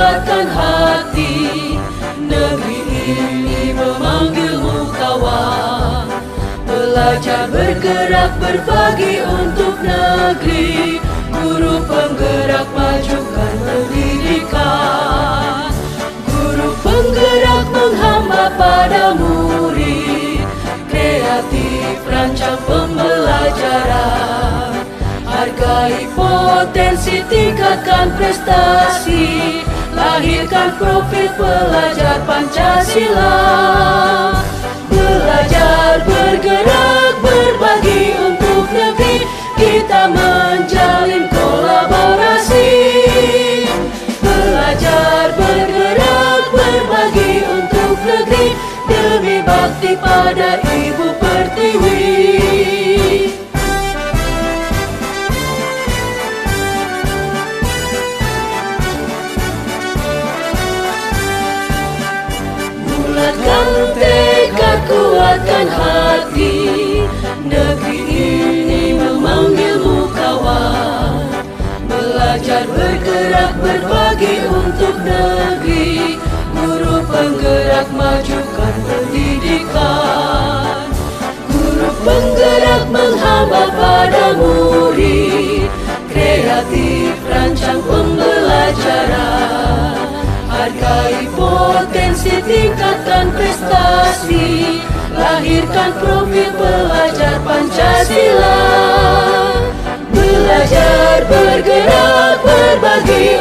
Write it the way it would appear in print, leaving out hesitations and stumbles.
kuatkan hati. Negeri ini memanggilmu kawan. Belajar bergerak berbagi untuk negeri. Guru penggerak majukan pendidikan. Guru penggerak menghamba pada murid. Kreatif rancang pembelajaran. Hargai potensi, tingkatkan prestasi. Lahirkan profil pelajar Pancasila. Belajar bergerak berbagi untuk negeri. Kita menjalin kolaborasi. Belajar bergerak berbagi untuk negeri. Demi bakti pada Ibu Pertiwi. Bulatkan tekad, kuatkan hati. Negeri ini memanggilmu kawan. Belajar bergerak berbagi untuk negeri. Guru penggerak majukan pendidikan. Guru penggerak menghamba pada murid. Kreatif rancang pembelajaran. Hargai potensi, tingkatkan prestasi. Lahirkan profil pelajar Pancasila. Belajar bergerak berbagi